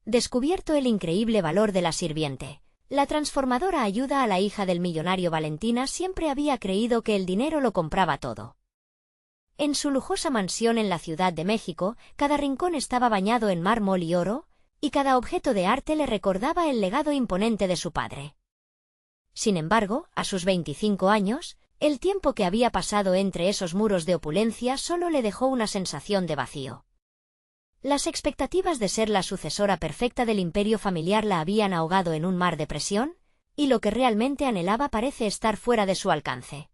Descubierto el increíble valor de la sirviente. La transformadora ayuda a la hija del millonario. Valentina siempre había creído que el dinero lo compraba todo. En su lujosa mansión en la Ciudad de México, cada rincón estaba bañado en mármol y oro, y cada objeto de arte le recordaba el legado imponente de su padre. Sin embargo, a sus 25 años, el tiempo que había pasado entre esos muros de opulencia solo le dejó una sensación de vacío. Las expectativas de ser la sucesora perfecta del imperio familiar la habían ahogado en un mar de presión, y lo que realmente anhelaba parece estar fuera de su alcance.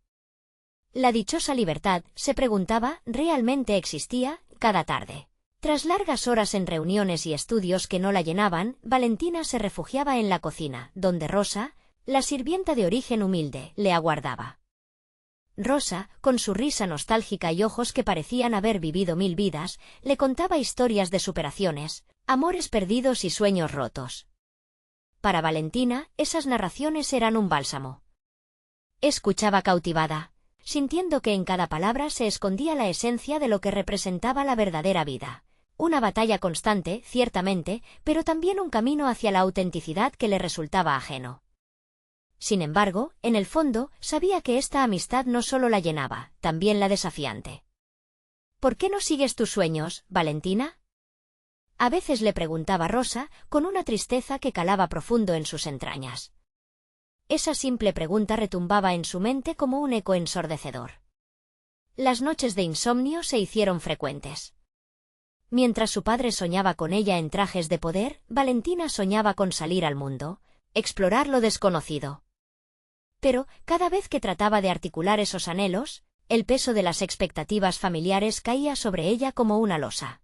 La dichosa libertad, se preguntaba, ¿realmente existía? Cada tarde. Tras largas horas en reuniones y estudios que no la llenaban, Valentina se refugiaba en la cocina, donde Rosa, la sirvienta de origen humilde, le aguardaba. Rosa, con su risa nostálgica y ojos que parecían haber vivido 1000 vidas, le contaba historias de superaciones, amores perdidos y sueños rotos. Para Valentina, esas narraciones eran un bálsamo. Escuchaba cautivada, sintiendo que en cada palabra se escondía la esencia de lo que representaba la verdadera vida. Una batalla constante, ciertamente, pero también un camino hacia la autenticidad que le resultaba ajeno. Sin embargo, en el fondo, sabía que esta amistad no solo la llenaba, también la desafiante. ¿Por qué no sigues tus sueños, Valentina? A veces le preguntaba Rosa, con una tristeza que calaba profundo en sus entrañas. Esa simple pregunta retumbaba en su mente como un eco ensordecedor. Las noches de insomnio se hicieron frecuentes. Mientras su padre soñaba con ella en trajes de poder, Valentina soñaba con salir al mundo, explorar lo desconocido. Pero, cada vez que trataba de articular esos anhelos, el peso de las expectativas familiares caía sobre ella como una losa.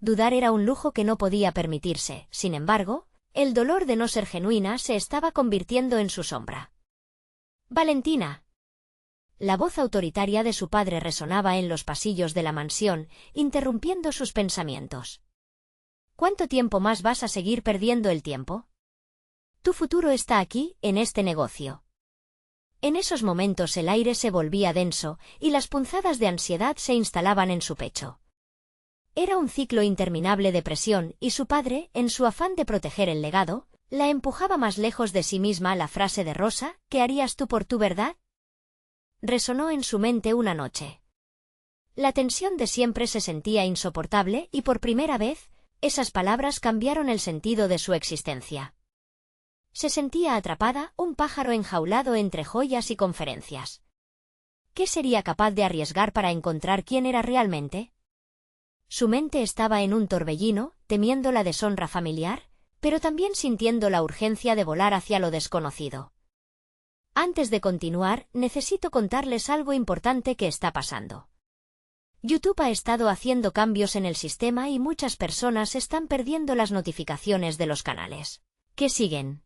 Dudar era un lujo que no podía permitirse, sin embargo, el dolor de no ser genuina se estaba convirtiendo en su sombra. «Valentina». La voz autoritaria de su padre resonaba en los pasillos de la mansión, interrumpiendo sus pensamientos. «¿Cuánto tiempo más vas a seguir perdiendo el tiempo? Tu futuro está aquí, en este negocio». En esos momentos el aire se volvía denso, y las punzadas de ansiedad se instalaban en su pecho. Era un ciclo interminable de presión, y su padre, en su afán de proteger el legado, la empujaba más lejos de sí misma. La frase de Rosa, ¿qué harías tú por tu verdad?, resonó en su mente una noche. La tensión de siempre se sentía insoportable, y por primera vez, esas palabras cambiaron el sentido de su existencia. Se sentía atrapada, un pájaro enjaulado entre joyas y conferencias. ¿Qué sería capaz de arriesgar para encontrar quién era realmente? Su mente estaba en un torbellino, temiendo la deshonra familiar, pero también sintiendo la urgencia de volar hacia lo desconocido. Antes de continuar, necesito contarles algo importante que está pasando. YouTube ha estado haciendo cambios en el sistema y muchas personas están perdiendo las notificaciones de los canales que siguen.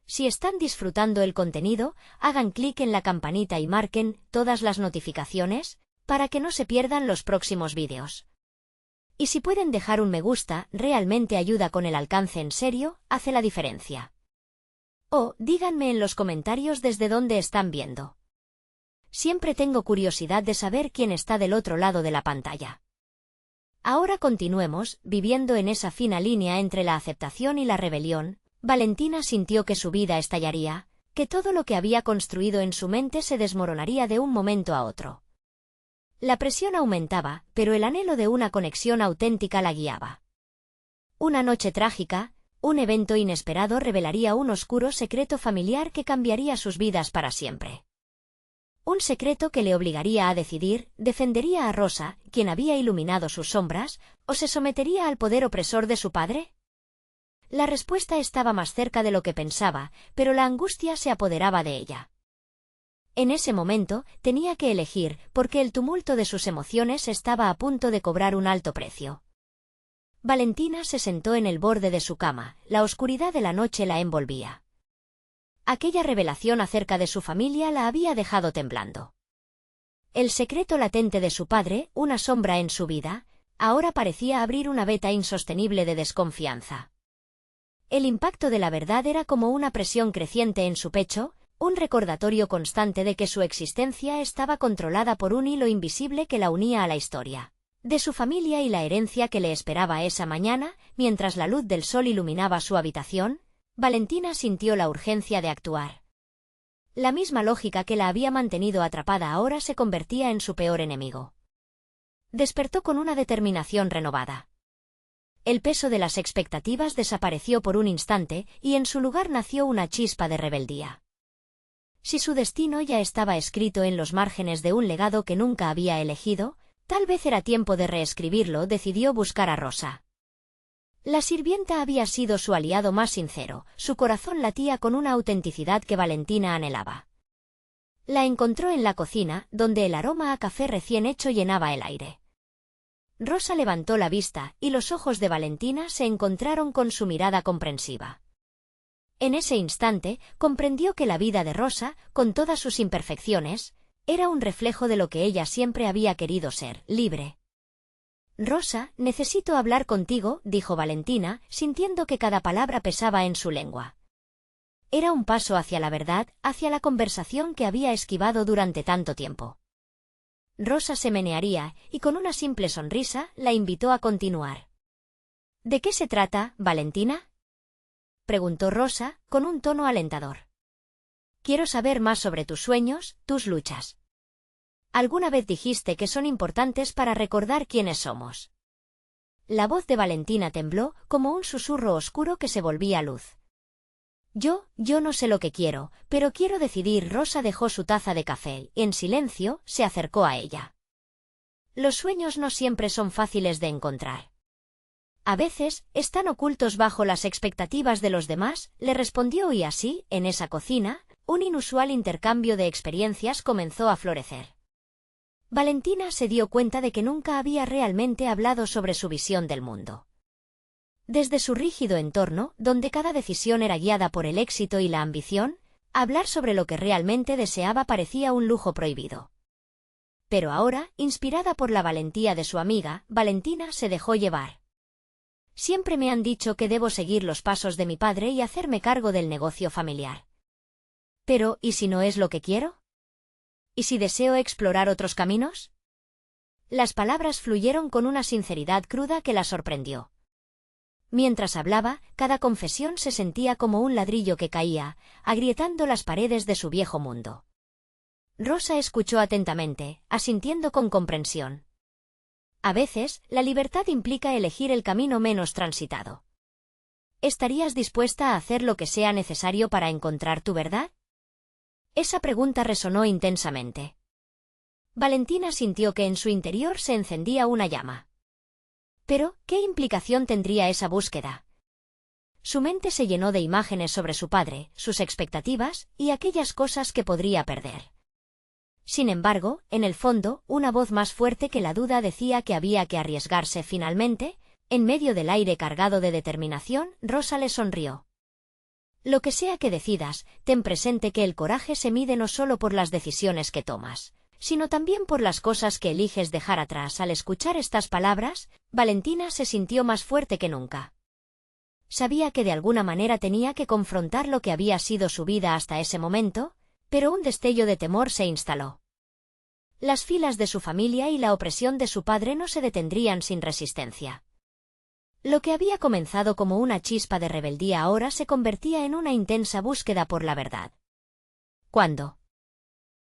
Si están disfrutando el contenido, hagan clic en la campanita y marquen todas las notificaciones, para que no se pierdan los próximos vídeos. Y si pueden dejar un me gusta, realmente ayuda con el alcance. En serio, hace la diferencia. O, díganme en los comentarios desde dónde están viendo. Siempre tengo curiosidad de saber quién está del otro lado de la pantalla. Ahora continuemos, viviendo en esa fina línea entre la aceptación y la rebelión. Valentina sintió que su vida estallaría, que todo lo que había construido en su mente se desmoronaría de un momento a otro. La presión aumentaba, pero el anhelo de una conexión auténtica la guiaba. Una noche trágica, un evento inesperado revelaría un oscuro secreto familiar que cambiaría sus vidas para siempre. Un secreto que le obligaría a decidir, ¿defendería a Rosa, quien había iluminado sus sombras, o se sometería al poder opresor de su padre? La respuesta estaba más cerca de lo que pensaba, pero la angustia se apoderaba de ella. En ese momento, tenía que elegir, porque el tumulto de sus emociones estaba a punto de cobrar un alto precio. Valentina se sentó en el borde de su cama, la oscuridad de la noche la envolvía. Aquella revelación acerca de su familia la había dejado temblando. El secreto latente de su padre, una sombra en su vida, ahora parecía abrir una veta insostenible de desconfianza. El impacto de la verdad era como una presión creciente en su pecho, un recordatorio constante de que su existencia estaba controlada por un hilo invisible que la unía a la historia. de su familia y la herencia que le esperaba esa mañana, mientras la luz del sol iluminaba su habitación, Valentina sintió la urgencia de actuar. La misma lógica que la había mantenido atrapada ahora se convertía en su peor enemigo. Despertó con una determinación renovada. El peso de las expectativas desapareció por un instante y en su lugar nació una chispa de rebeldía. Si su destino ya estaba escrito en los márgenes de un legado que nunca había elegido, tal vez era tiempo de reescribirlo. Decidió buscar a Rosa. La sirvienta había sido su aliado más sincero, su corazón latía con una autenticidad que Valentina anhelaba. La encontró en la cocina, donde el aroma a café recién hecho llenaba el aire. Rosa levantó la vista, y los ojos de Valentina se encontraron con su mirada comprensiva. En ese instante, comprendió que la vida de Rosa, con todas sus imperfecciones, era un reflejo de lo que ella siempre había querido ser, libre. «Rosa, necesito hablar contigo», dijo Valentina, sintiendo que cada palabra pesaba en su lengua. Era un paso hacia la verdad, hacia la conversación que había esquivado durante tanto tiempo. Rosa se menearía, y con una simple sonrisa, la invitó a continuar. «¿De qué se trata, Valentina?», preguntó Rosa, con un tono alentador. «Quiero saber más sobre tus sueños, tus luchas. Alguna vez dijiste que son importantes para recordar quiénes somos». La voz de Valentina tembló, como un susurro oscuro que se volvía luz. Yo no sé lo que quiero, pero quiero decidir». Rosa dejó su taza de café y, en silencio, se acercó a ella. «Los sueños no siempre son fáciles de encontrar. A veces, están ocultos bajo las expectativas de los demás», le respondió, y así, en esa cocina, un inusual intercambio de experiencias comenzó a florecer. Valentina se dio cuenta de que nunca había realmente hablado sobre su visión del mundo. Desde su rígido entorno, donde cada decisión era guiada por el éxito y la ambición, hablar sobre lo que realmente deseaba parecía un lujo prohibido. Pero ahora, inspirada por la valentía de su amiga, Valentina se dejó llevar. «Siempre me han dicho que debo seguir los pasos de mi padre y hacerme cargo del negocio familiar. Pero, ¿y si no es lo que quiero? ¿Y si deseo explorar otros caminos?». Las palabras fluyeron con una sinceridad cruda que la sorprendió. Mientras hablaba, cada confesión se sentía como un ladrillo que caía, agrietando las paredes de su viejo mundo. Rosa escuchó atentamente, asintiendo con comprensión. A veces, la libertad implica elegir el camino menos transitado. ¿Estarías dispuesta a hacer lo que sea necesario para encontrar tu verdad? Esa pregunta resonó intensamente. Valentina sintió que en su interior se encendía una llama. Pero, ¿qué implicación tendría esa búsqueda? Su mente se llenó de imágenes sobre su padre, sus expectativas, y aquellas cosas que podría perder. Sin embargo, en el fondo, una voz más fuerte que la duda decía que había que arriesgarse. Finalmente, en medio del aire cargado de determinación, Rosa le sonrió. «Lo que sea que decidas, ten presente que el coraje se mide no solo por las decisiones que tomas, sino también por las cosas que eliges dejar atrás». Al escuchar estas palabras, Valentina se sintió más fuerte que nunca. Sabía que de alguna manera tenía que confrontar lo que había sido su vida hasta ese momento, pero un destello de temor se instaló. Las filas de su familia y la opresión de su padre no se detendrían sin resistencia. Lo que había comenzado como una chispa de rebeldía ahora se convertía en una intensa búsqueda por la verdad. Cuando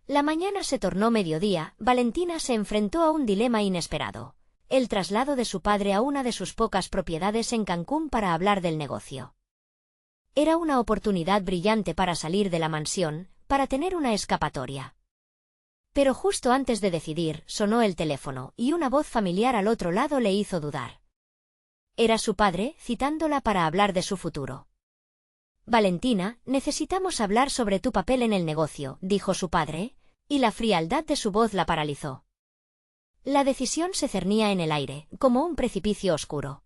la mañana se tornó mediodía, Valentina se enfrentó a un dilema inesperado: el traslado de su padre a una de sus pocas propiedades en Cancún para hablar del negocio. Era una oportunidad brillante para salir de la mansión, para tener una escapatoria. Pero justo antes de decidir, sonó el teléfono, y una voz familiar al otro lado le hizo dudar. Era su padre, citándola para hablar de su futuro. «Valentina, necesitamos hablar sobre tu papel en el negocio», dijo su padre, y la frialdad de su voz la paralizó. La decisión se cernía en el aire, como un precipicio oscuro.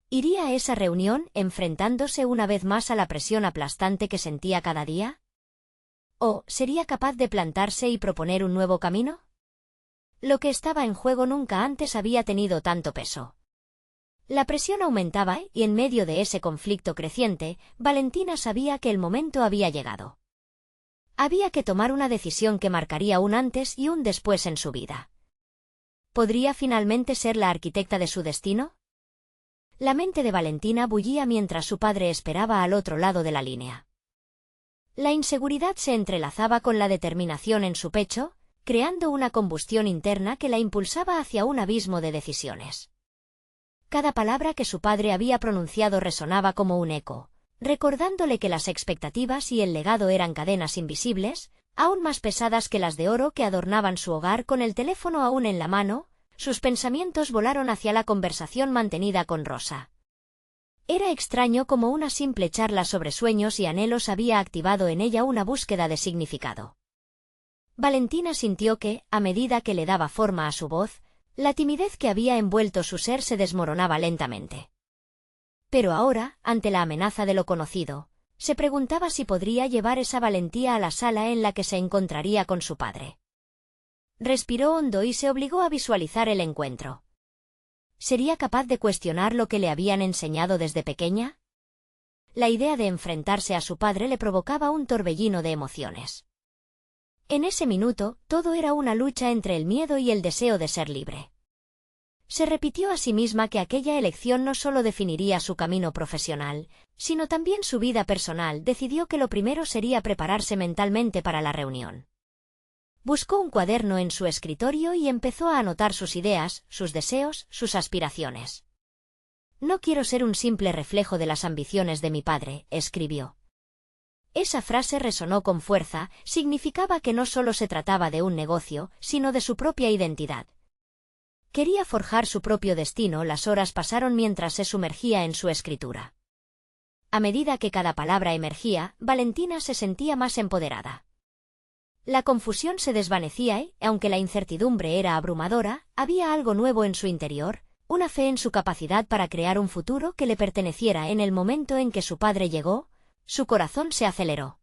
¿Iría a esa reunión, enfrentándose una vez más a la presión aplastante que sentía cada día? ¿O sería capaz de plantarse y proponer un nuevo camino? Lo que estaba en juego nunca antes había tenido tanto peso. La presión aumentaba y, en medio de ese conflicto creciente, Valentina sabía que el momento había llegado. Había que tomar una decisión que marcaría un antes y un después en su vida. ¿Podría finalmente ser la arquitecta de su destino? La mente de Valentina bullía mientras su padre esperaba al otro lado de la línea. La inseguridad se entrelazaba con la determinación en su pecho, creando una combustión interna que la impulsaba hacia un abismo de decisiones. Cada palabra que su padre había pronunciado resonaba como un eco, recordándole que las expectativas y el legado eran cadenas invisibles, aún más pesadas que las de oro que adornaban su hogar. Con el teléfono aún en la mano, sus pensamientos volaron hacia la conversación mantenida con Rosa. Era extraño cómo una simple charla sobre sueños y anhelos había activado en ella una búsqueda de significado. Valentina sintió que, a medida que le daba forma a su voz, la timidez que había envuelto su ser se desmoronaba lentamente. Pero ahora, ante la amenaza de lo conocido, se preguntaba si podría llevar esa valentía a la sala en la que se encontraría con su padre. Respiró hondo y se obligó a visualizar el encuentro. ¿Sería capaz de cuestionar lo que le habían enseñado desde pequeña? La idea de enfrentarse a su padre le provocaba un torbellino de emociones. En ese minuto, todo era una lucha entre el miedo y el deseo de ser libre. Se repitió a sí misma que aquella elección no solo definiría su camino profesional, sino también su vida personal. Decidió que lo primero sería prepararse mentalmente para la reunión. Buscó un cuaderno en su escritorio y empezó a anotar sus ideas, sus deseos, sus aspiraciones. «No quiero ser un simple reflejo de las ambiciones de mi padre», escribió. Esa frase resonó con fuerza, significaba que no solo se trataba de un negocio, sino de su propia identidad. Quería forjar su propio destino. Las horas pasaron mientras se sumergía en su escritura. A medida que cada palabra emergía, Valentina se sentía más empoderada. La confusión se desvanecía y, aunque la incertidumbre era abrumadora, había algo nuevo en su interior, una fe en su capacidad para crear un futuro que le perteneciera. En el momento en que su padre llegó, su corazón se aceleró.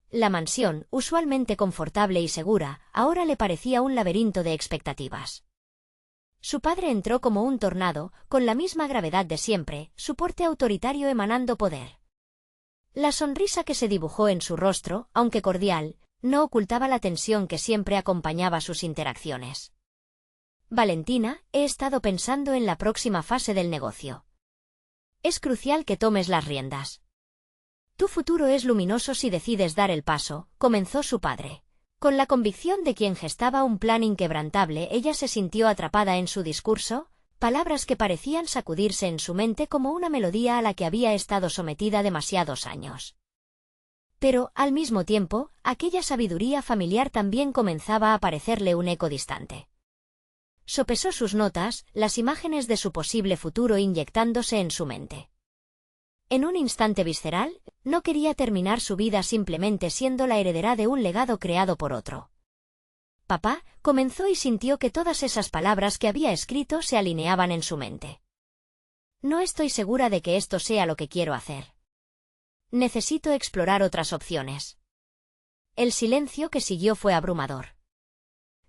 La mansión, usualmente confortable y segura, ahora le parecía un laberinto de expectativas. Su padre entró como un tornado, con la misma gravedad de siempre, su porte autoritario emanando poder. La sonrisa que se dibujó en su rostro, aunque cordial, no ocultaba la tensión que siempre acompañaba sus interacciones. «Valentina, he estado pensando en la próxima fase del negocio. Es crucial que tomes las riendas. Tu futuro es luminoso si decides dar el paso», comenzó su padre. Con la convicción de quien gestaba un plan inquebrantable, ella se sintió atrapada en su discurso, palabras que parecían sacudirse en su mente como una melodía a la que había estado sometida demasiados años. Pero, al mismo tiempo, aquella sabiduría familiar también comenzaba a parecerle un eco distante. Sopesó sus notas, las imágenes de su posible futuro inyectándose en su mente. En un instante visceral, no quería terminar su vida simplemente siendo la heredera de un legado creado por otro. «Papá», comenzó y sintió que todas esas palabras que había escrito se alineaban en su mente. «No estoy segura de que esto sea lo que quiero hacer. Necesito explorar otras opciones». El silencio que siguió fue abrumador.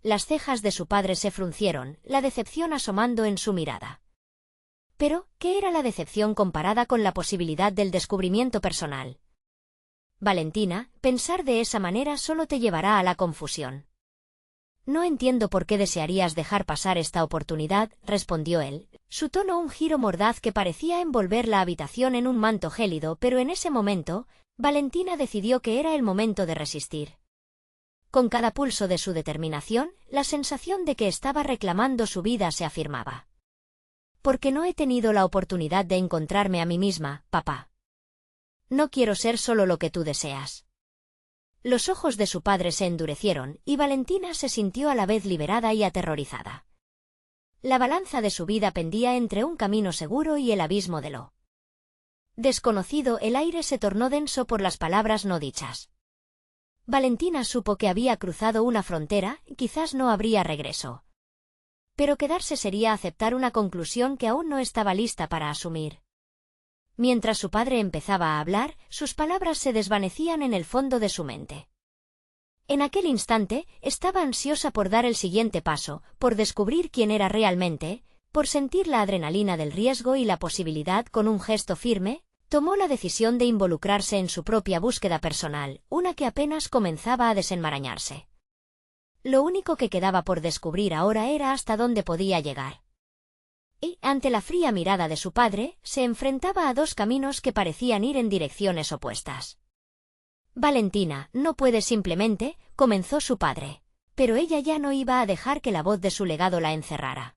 Las cejas de su padre se fruncieron, la decepción asomando en su mirada. Pero, ¿qué era la decepción comparada con la posibilidad del descubrimiento personal? «Valentina, pensar de esa manera solo te llevará a la confusión». «No entiendo por qué desearías dejar pasar esta oportunidad», respondió él, su tono un giro mordaz que parecía envolver la habitación en un manto gélido, pero en ese momento, Valentina decidió que era el momento de resistir. Con cada pulso de su determinación, la sensación de que estaba reclamando su vida se afirmaba. «Porque no he tenido la oportunidad de encontrarme a mí misma, papá. No quiero ser solo lo que tú deseas». Los ojos de su padre se endurecieron, y Valentina se sintió a la vez liberada y aterrorizada. La balanza de su vida pendía entre un camino seguro y el abismo de lo desconocido. El aire se tornó denso por las palabras no dichas. Valentina supo que había cruzado una frontera, y quizás no habría regreso. Pero quedarse sería aceptar una conclusión que aún no estaba lista para asumir. Mientras su padre empezaba a hablar, sus palabras se desvanecían en el fondo de su mente. En aquel instante, estaba ansiosa por dar el siguiente paso, por descubrir quién era realmente, por sentir la adrenalina del riesgo y la posibilidad. Con un gesto firme, tomó la decisión de involucrarse en su propia búsqueda personal, una que apenas comenzaba a desenmarañarse. Lo único que quedaba por descubrir ahora era hasta dónde podía llegar. Y, ante la fría mirada de su padre, se enfrentaba a dos caminos que parecían ir en direcciones opuestas. Valentina, no puede simplemente, comenzó su padre. Pero ella ya no iba a dejar que la voz de su legado la encerrara.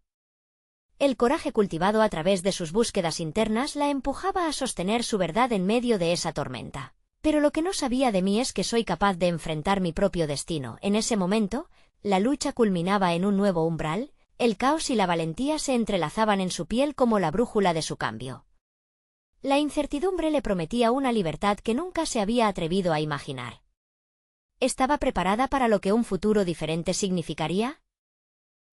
El coraje cultivado a través de sus búsquedas internas la empujaba a sostener su verdad en medio de esa tormenta. Pero lo que no sabía de mí es que soy capaz de enfrentar mi propio destino. En ese momento, la lucha culminaba en un nuevo umbral, el caos y la valentía se entrelazaban en su piel como la brújula de su cambio. La incertidumbre le prometía una libertad que nunca se había atrevido a imaginar. ¿Estaba preparada para lo que un futuro diferente significaría?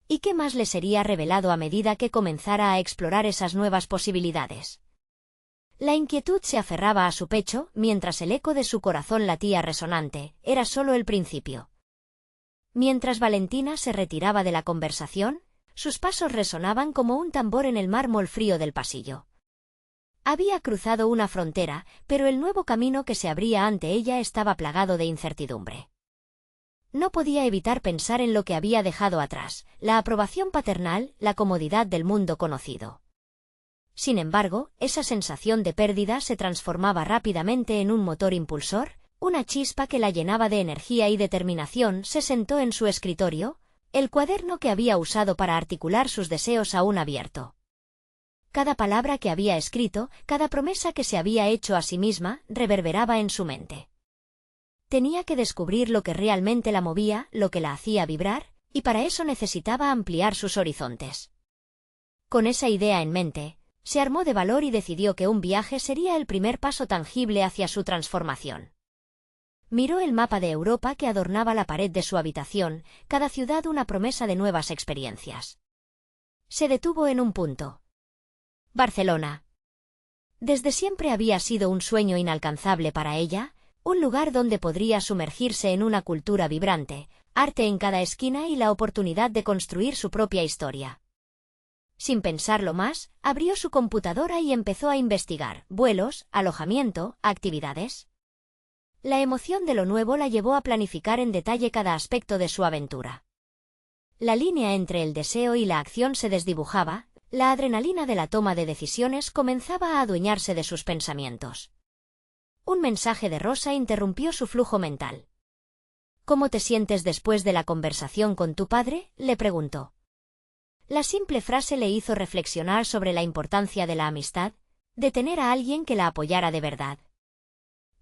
¿Y qué más le sería revelado a medida que comenzara a explorar esas nuevas posibilidades? La inquietud se aferraba a su pecho, mientras el eco de su corazón latía resonante. Era solo el principio. Mientras Valentina se retiraba de la conversación, sus pasos resonaban como un tambor en el mármol frío del pasillo. Había cruzado una frontera, pero el nuevo camino que se abría ante ella estaba plagado de incertidumbre. No podía evitar pensar en lo que había dejado atrás, la aprobación paternal, la comodidad del mundo conocido. Sin embargo, esa sensación de pérdida se transformaba rápidamente en un motor impulsor, una chispa que la llenaba de energía y determinación. Se sentó en su escritorio, el cuaderno que había usado para articular sus deseos aún abierto. Cada palabra que había escrito, cada promesa que se había hecho a sí misma, reverberaba en su mente. Tenía que descubrir lo que realmente la movía, lo que la hacía vibrar, y para eso necesitaba ampliar sus horizontes. Con esa idea en mente, se armó de valor y decidió que un viaje sería el primer paso tangible hacia su transformación. Miró el mapa de Europa que adornaba la pared de su habitación, cada ciudad una promesa de nuevas experiencias. Se detuvo en un punto. Barcelona. Desde siempre había sido un sueño inalcanzable para ella, un lugar donde podría sumergirse en una cultura vibrante, arte en cada esquina y la oportunidad de construir su propia historia. Sin pensarlo más, abrió su computadora y empezó a investigar vuelos, alojamiento, actividades. La emoción de lo nuevo la llevó a planificar en detalle cada aspecto de su aventura. La línea entre el deseo y la acción se desdibujaba, la adrenalina de la toma de decisiones comenzaba a adueñarse de sus pensamientos. Un mensaje de Rosa interrumpió su flujo mental. ¿Cómo te sientes después de la conversación con tu padre?, le preguntó. La simple frase le hizo reflexionar sobre la importancia de la amistad, de tener a alguien que la apoyara de verdad.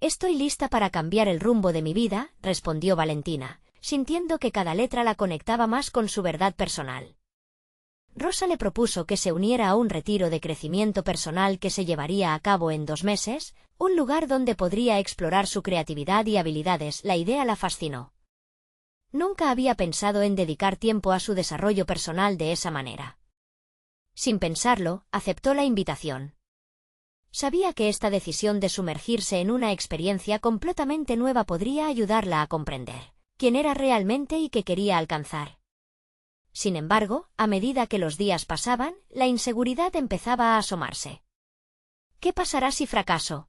Estoy lista para cambiar el rumbo de mi vida, respondió Valentina, sintiendo que cada letra la conectaba más con su verdad personal. Rosa le propuso que se uniera a un retiro de crecimiento personal que se llevaría a cabo en 2 meses, un lugar donde podría explorar su creatividad y habilidades. La idea la fascinó. Nunca había pensado en dedicar tiempo a su desarrollo personal de esa manera. Sin pensarlo, aceptó la invitación. Sabía que esta decisión de sumergirse en una experiencia completamente nueva podría ayudarla a comprender quién era realmente y qué quería alcanzar. Sin embargo, a medida que los días pasaban, la inseguridad empezaba a asomarse. ¿Qué pasará si fracaso?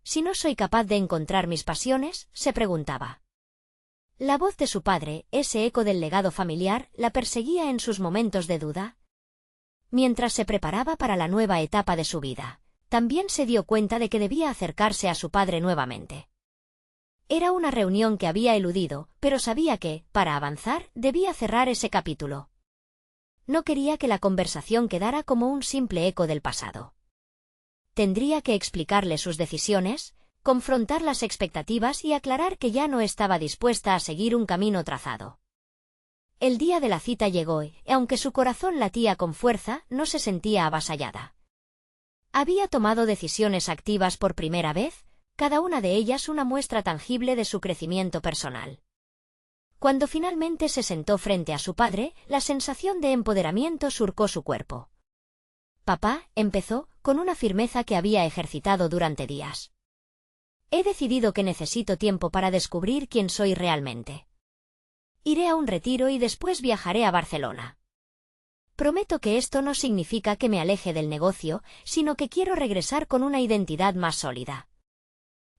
Si no soy capaz de encontrar mis pasiones, se preguntaba. La voz de su padre, ese eco del legado familiar, la perseguía en sus momentos de duda. Mientras se preparaba para la nueva etapa de su vida, también se dio cuenta de que debía acercarse a su padre nuevamente. Era una reunión que había eludido, pero sabía que, para avanzar, debía cerrar ese capítulo. No quería que la conversación quedara como un simple eco del pasado. Tendría que explicarle sus decisiones, confrontar las expectativas y aclarar que ya no estaba dispuesta a seguir un camino trazado. El día de la cita llegó y, aunque su corazón latía con fuerza, no se sentía avasallada. Había tomado decisiones activas por primera vez, cada una de ellas una muestra tangible de su crecimiento personal. Cuando finalmente se sentó frente a su padre, la sensación de empoderamiento surcó su cuerpo. Papá, empezó, con una firmeza que había ejercitado durante días. He decidido que necesito tiempo para descubrir quién soy realmente. Iré a un retiro y después viajaré a Barcelona. Prometo que esto no significa que me aleje del negocio, sino que quiero regresar con una identidad más sólida.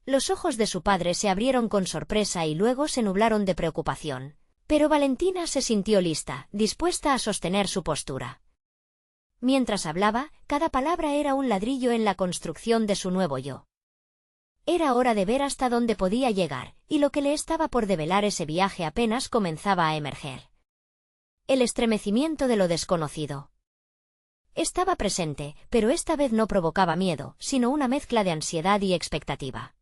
Los ojos de su padre se abrieron con sorpresa y luego se nublaron de preocupación. Pero Valentina se sintió lista, dispuesta a sostener su postura. Mientras hablaba, cada palabra era un ladrillo en la construcción de su nuevo yo. Era hora de ver hasta dónde podía llegar, y lo que le estaba por develar ese viaje apenas comenzaba a emerger. El estremecimiento de lo desconocido. Estaba presente, pero esta vez no provocaba miedo, sino una mezcla de ansiedad y expectativa.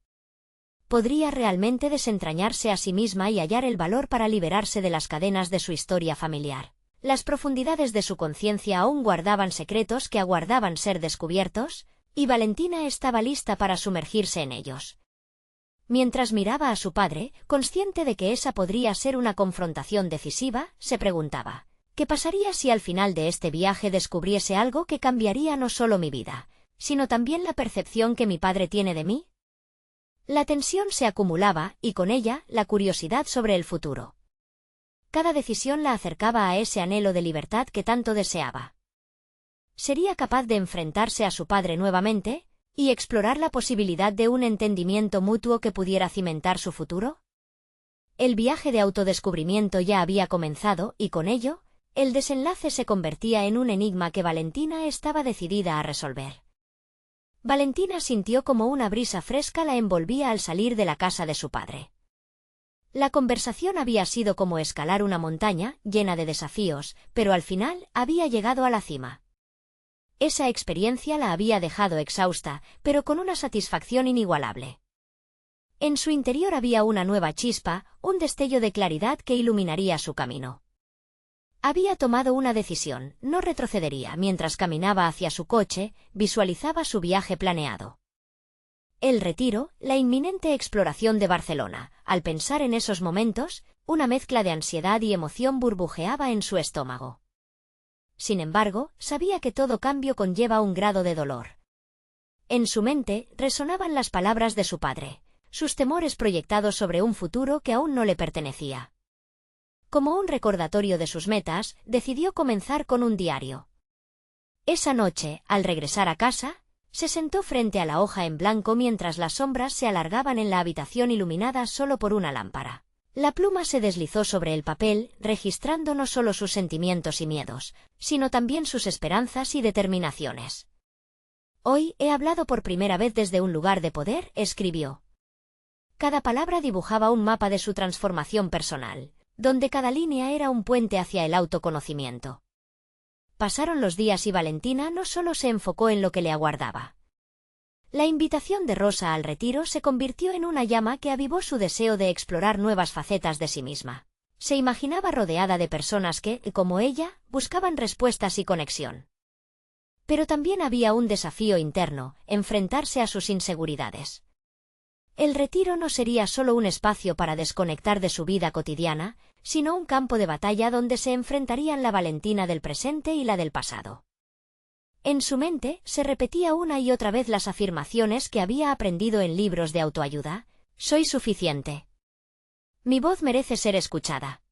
¿Podría realmente desentrañarse a sí misma y hallar el valor para liberarse de las cadenas de su historia familiar? Las profundidades de su conciencia aún guardaban secretos que aguardaban ser descubiertos, y Valentina estaba lista para sumergirse en ellos. Mientras miraba a su padre, consciente de que esa podría ser una confrontación decisiva, se preguntaba, ¿qué pasaría si al final de este viaje descubriese algo que cambiaría no solo mi vida, sino también la percepción que mi padre tiene de mí? La tensión se acumulaba, y con ella, la curiosidad sobre el futuro. Cada decisión la acercaba a ese anhelo de libertad que tanto deseaba. ¿Sería capaz de enfrentarse a su padre nuevamente y explorar la posibilidad de un entendimiento mutuo que pudiera cimentar su futuro? El viaje de autodescubrimiento ya había comenzado y con ello, el desenlace se convertía en un enigma que Valentina estaba decidida a resolver. Valentina sintió como una brisa fresca la envolvía al salir de la casa de su padre. La conversación había sido como escalar una montaña, llena de desafíos, pero al final había llegado a la cima. Esa experiencia la había dejado exhausta, pero con una satisfacción inigualable. En su interior había una nueva chispa, un destello de claridad que iluminaría su camino. Había tomado una decisión, no retrocedería. Mientras caminaba hacia su coche, visualizaba su viaje planeado. El retiro, la inminente exploración de Barcelona. Al pensar en esos momentos, una mezcla de ansiedad y emoción burbujeaba en su estómago. Sin embargo, sabía que todo cambio conlleva un grado de dolor. En su mente resonaban las palabras de su padre, sus temores proyectados sobre un futuro que aún no le pertenecía. Como un recordatorio de sus metas, decidió comenzar con un diario. Esa noche, al regresar a casa, se sentó frente a la hoja en blanco mientras las sombras se alargaban en la habitación iluminada solo por una lámpara. La pluma se deslizó sobre el papel, registrando no solo sus sentimientos y miedos, sino también sus esperanzas y determinaciones. Hoy he hablado por primera vez desde un lugar de poder, escribió. Cada palabra dibujaba un mapa de su transformación personal, donde cada línea era un puente hacia el autoconocimiento. Pasaron los días y Valentina no solo se enfocó en lo que le aguardaba. La invitación de Rosa al retiro se convirtió en una llama que avivó su deseo de explorar nuevas facetas de sí misma. Se imaginaba rodeada de personas que, como ella, buscaban respuestas y conexión. Pero también había un desafío interno, enfrentarse a sus inseguridades. El retiro no sería solo un espacio para desconectar de su vida cotidiana, sino un campo de batalla donde se enfrentarían la Valentina del presente y la del pasado. En su mente se repetía una y otra vez las afirmaciones que había aprendido en libros de autoayuda. Soy suficiente. Mi voz merece ser escuchada.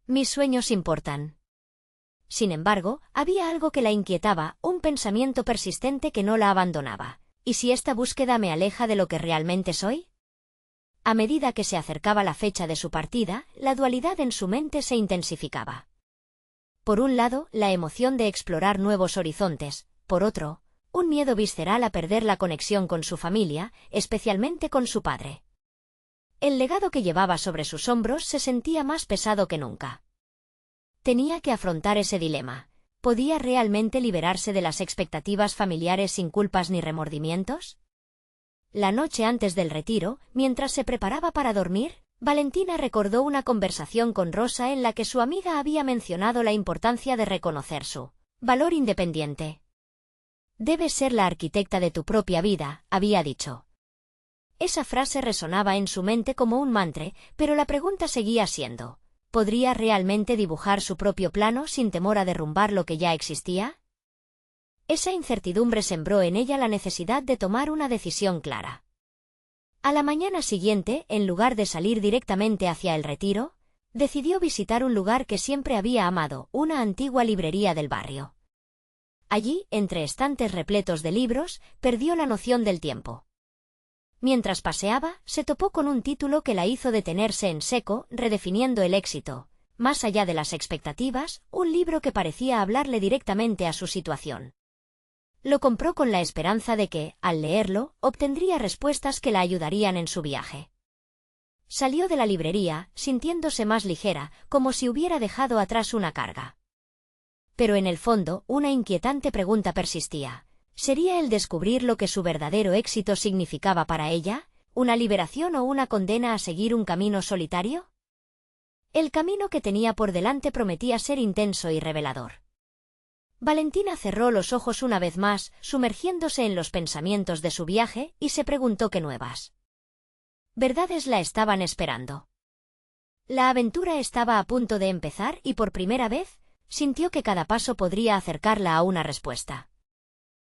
Mis sueños importan. Sin embargo, había algo que la inquietaba, un pensamiento persistente que no la abandonaba. ¿Y si esta búsqueda me aleja de lo que realmente soy? A medida que se acercaba la fecha de su partida, la dualidad en su mente se intensificaba. Por un lado, la emoción de explorar nuevos horizontes, por otro, un miedo visceral a perder la conexión con su familia, especialmente con su padre. El legado que llevaba sobre sus hombros se sentía más pesado que nunca. Tenía que afrontar ese dilema. ¿Podía realmente liberarse de las expectativas familiares sin culpas ni remordimientos? La noche antes del retiro, mientras se preparaba para dormir, Valentina recordó una conversación con Rosa en la que su amiga había mencionado la importancia de reconocer su valor independiente. Debes ser la arquitecta de tu propia vida, había dicho. Esa frase resonaba en su mente como un mantra, pero la pregunta seguía siendo: ¿podría realmente dibujar su propio plano sin temor a derrumbar lo que ya existía? Esa incertidumbre sembró en ella la necesidad de tomar una decisión clara. A la mañana siguiente, en lugar de salir directamente hacia el retiro, decidió visitar un lugar que siempre había amado, una antigua librería del barrio. Allí, entre estantes repletos de libros, perdió la noción del tiempo. Mientras paseaba, se topó con un título que la hizo detenerse en seco, redefiniendo el éxito. Más allá de las expectativas, un libro que parecía hablarle directamente a su situación. Lo compró con la esperanza de que, al leerlo, obtendría respuestas que la ayudarían en su viaje. Salió de la librería, sintiéndose más ligera, como si hubiera dejado atrás una carga. Pero en el fondo, una inquietante pregunta persistía. ¿Sería el descubrir lo que su verdadero éxito significaba para ella, una liberación o una condena a seguir un camino solitario? El camino que tenía por delante prometía ser intenso y revelador. Valentina cerró los ojos una vez más, sumergiéndose en los pensamientos de su viaje, y se preguntó qué nuevas verdades la estaban esperando. La aventura estaba a punto de empezar y por primera vez, sintió que cada paso podría acercarla a una respuesta.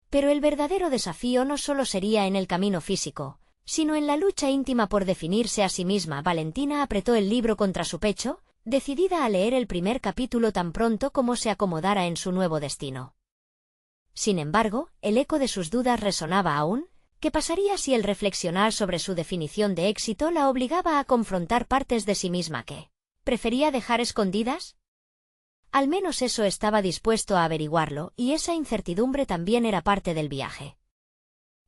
Pero el verdadero desafío no solo sería en el camino físico, sino en la lucha íntima por definirse a sí misma. Valentina apretó el libro contra su pecho, decidida a leer el primer capítulo tan pronto como se acomodara en su nuevo destino. Sin embargo, el eco de sus dudas resonaba aún. ¿Qué pasaría si el reflexionar sobre su definición de éxito la obligaba a confrontar partes de sí misma que prefería dejar escondidas? Al menos eso estaba dispuesto a averiguarlo, y esa incertidumbre también era parte del viaje.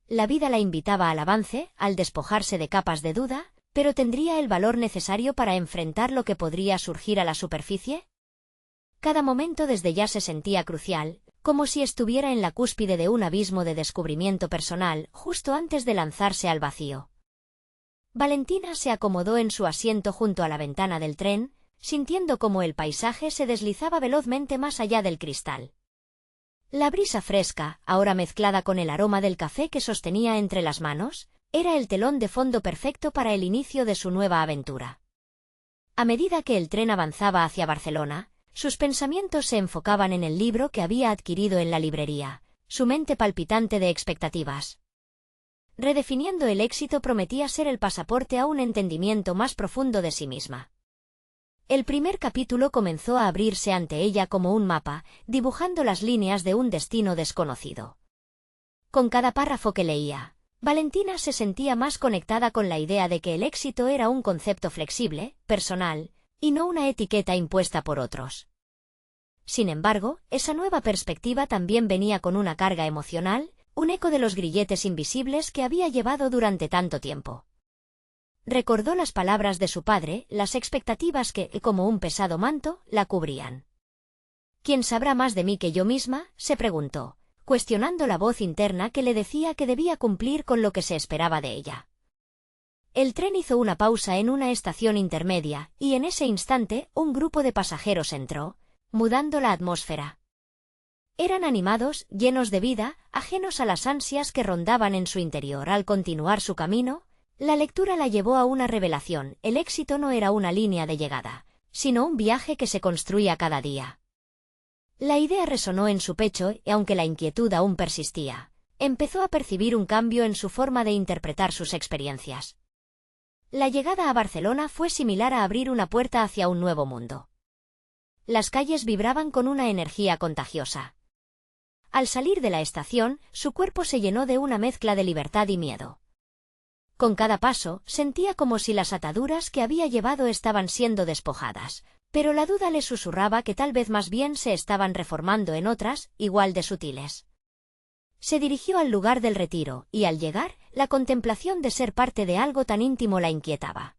La vida la invitaba al avance, al despojarse de capas de duda, pero ¿tendría el valor necesario para enfrentar lo que podría surgir a la superficie? Cada momento desde ya se sentía crucial, como si estuviera en la cúspide de un abismo de descubrimiento personal, justo antes de lanzarse al vacío. Valentina se acomodó en su asiento junto a la ventana del tren, sintiendo cómo el paisaje se deslizaba velozmente más allá del cristal. La brisa fresca, ahora mezclada con el aroma del café que sostenía entre las manos, era el telón de fondo perfecto para el inicio de su nueva aventura. A medida que el tren avanzaba hacia Barcelona, sus pensamientos se enfocaban en el libro que había adquirido en la librería, su mente palpitante de expectativas. Redefiniendo el éxito prometía ser el pasaporte a un entendimiento más profundo de sí misma. El primer capítulo comenzó a abrirse ante ella como un mapa, dibujando las líneas de un destino desconocido. Con cada párrafo que leía, Valentina se sentía más conectada con la idea de que el éxito era un concepto flexible, personal, y no una etiqueta impuesta por otros. Sin embargo, esa nueva perspectiva también venía con una carga emocional, un eco de los grilletes invisibles que había llevado durante tanto tiempo. Recordó las palabras de su padre, las expectativas que, como un pesado manto, la cubrían. ¿Quién sabrá más de mí que yo misma?, se preguntó, cuestionando la voz interna que le decía que debía cumplir con lo que se esperaba de ella. El tren hizo una pausa en una estación intermedia, y en ese instante un grupo de pasajeros entró, mudando la atmósfera. Eran animados, llenos de vida, ajenos a las ansias que rondaban en su interior. Al continuar su camino, la lectura la llevó a una revelación: el éxito no era una línea de llegada, sino un viaje que se construía cada día. La idea resonó en su pecho y, aunque la inquietud aún persistía, empezó a percibir un cambio en su forma de interpretar sus experiencias. La llegada a Barcelona fue similar a abrir una puerta hacia un nuevo mundo. Las calles vibraban con una energía contagiosa. Al salir de la estación, su cuerpo se llenó de una mezcla de libertad y miedo. Con cada paso, sentía como si las ataduras que había llevado estaban siendo despojadas, pero la duda le susurraba que tal vez más bien se estaban reformando en otras, igual de sutiles. Se dirigió al lugar del retiro, y al llegar, la contemplación de ser parte de algo tan íntimo la inquietaba.